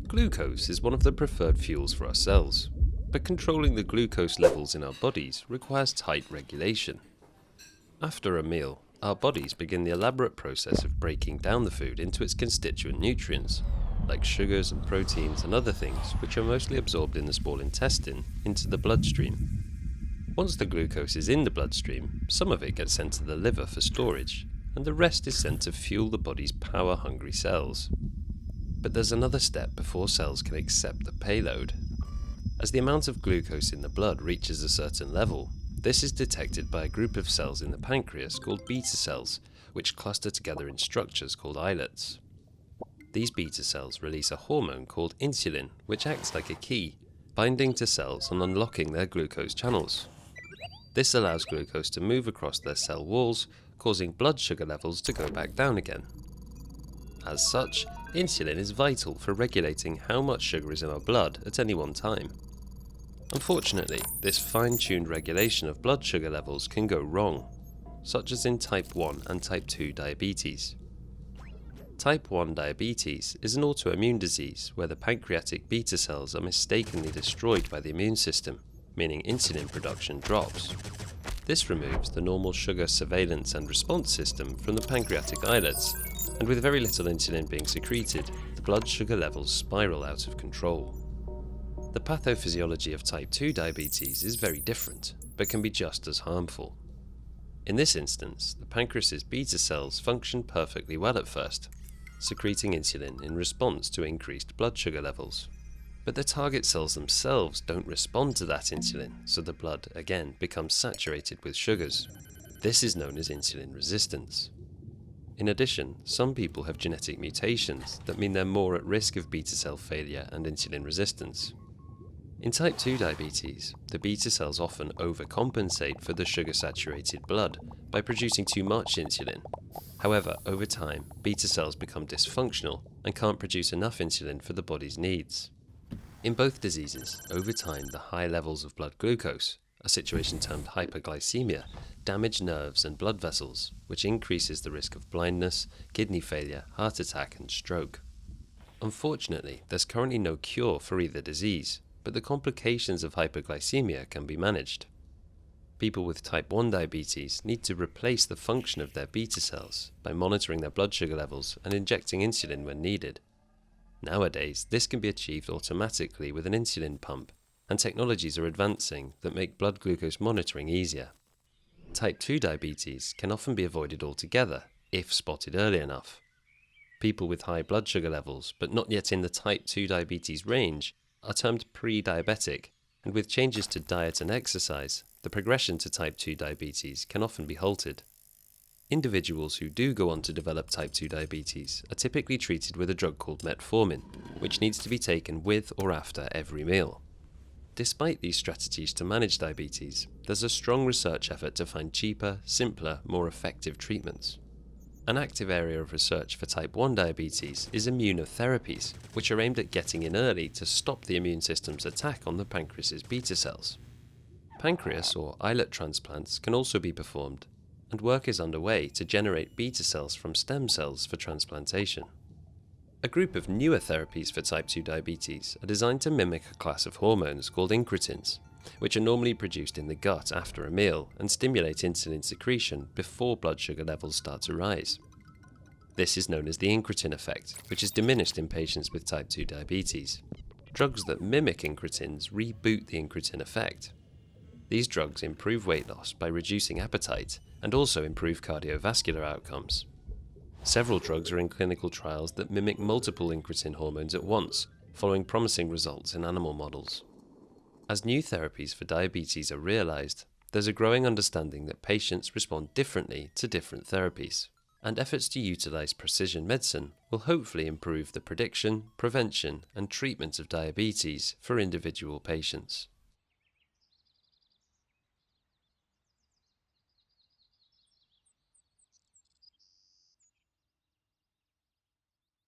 Glucose is one of the preferred fuels for our cells, but controlling the glucose levels in our bodies requires tight regulation. After a meal, our bodies begin the elaborate process of breaking down the food into its constituent nutrients, like sugars and proteins and other things which are mostly absorbed in the small intestine into the bloodstream. Once the glucose is in the bloodstream, some of it gets sent to the liver for storage, and the rest is sent to fuel the body's power-hungry cells. But there's another step before cells can accept the payload. As the amount of glucose in the blood reaches a certain level, this is detected by a group of cells in the pancreas called beta cells, which cluster together in structures called islets. These beta cells release a hormone called insulin, which acts like a key, binding to cells and unlocking their glucose channels. This allows glucose to move across their cell walls, causing blood sugar levels to go back down again. As such, insulin is vital for regulating how much sugar is in our blood at any one time. Unfortunately, this fine-tuned regulation of blood sugar levels can go wrong, such as in type 1 and type 2 diabetes. Type 1 diabetes is an autoimmune disease where the pancreatic beta cells are mistakenly destroyed by the immune system, meaning insulin production drops. This removes the normal sugar surveillance and response system from the pancreatic islets, and with very little insulin being secreted, the blood sugar levels spiral out of control. The pathophysiology of type 2 diabetes is very different, but can be just as harmful. In this instance, the pancreas's beta cells function perfectly well at first, secreting insulin in response to increased blood sugar levels. But the target cells themselves don't respond to that insulin, so the blood again becomes saturated with sugars. This is known as insulin resistance. In addition, some people have genetic mutations that mean they're more at risk of beta cell failure and insulin resistance. In type 2 diabetes, the beta cells often overcompensate for the sugar-saturated blood by producing too much insulin. However, over time, beta cells become dysfunctional and can't produce enough insulin for the body's needs. In both diseases, over time the high levels of blood glucose, a situation termed hyperglycemia, damage nerves and blood vessels, which increases the risk of blindness, kidney failure, heart attack and stroke. Unfortunately, there's currently no cure for either disease, but the complications of hyperglycemia can be managed. People with type 1 diabetes need to replace the function of their beta cells by monitoring their blood sugar levels and injecting insulin when needed. Nowadays, this can be achieved automatically with an insulin pump, and technologies are advancing that make blood glucose monitoring easier. Type 2 diabetes can often be avoided altogether if spotted early enough. People with high blood sugar levels, but not yet in the type 2 diabetes range, are termed pre-diabetic, and with changes to diet and exercise, the progression to type 2 diabetes can often be halted. Individuals who do go on to develop type 2 diabetes are typically treated with a drug called metformin, which needs to be taken with or after every meal. Despite these strategies to manage diabetes, there's a strong research effort to find cheaper, simpler, more effective treatments. An active area of research for type 1 diabetes is immunotherapies, which are aimed at getting in early to stop the immune system's attack on the pancreas's beta cells. Pancreas or islet transplants can also be performed, and work is underway to generate beta cells from stem cells for transplantation. A group of newer therapies for type 2 diabetes are designed to mimic a class of hormones called incretins, which are normally produced in the gut after a meal and stimulate insulin secretion before blood sugar levels start to rise. This is known as the incretin effect, which is diminished in patients with type 2 diabetes. Drugs that mimic incretins reboot the incretin effect. These drugs improve weight loss by reducing appetite and also improve cardiovascular outcomes. Several drugs are in clinical trials that mimic multiple incretin hormones at once, following promising results in animal models. As new therapies for diabetes are realized, there's a growing understanding that patients respond differently to different therapies, and efforts to utilize precision medicine will hopefully improve the prediction, prevention, and treatment of diabetes for individual patients.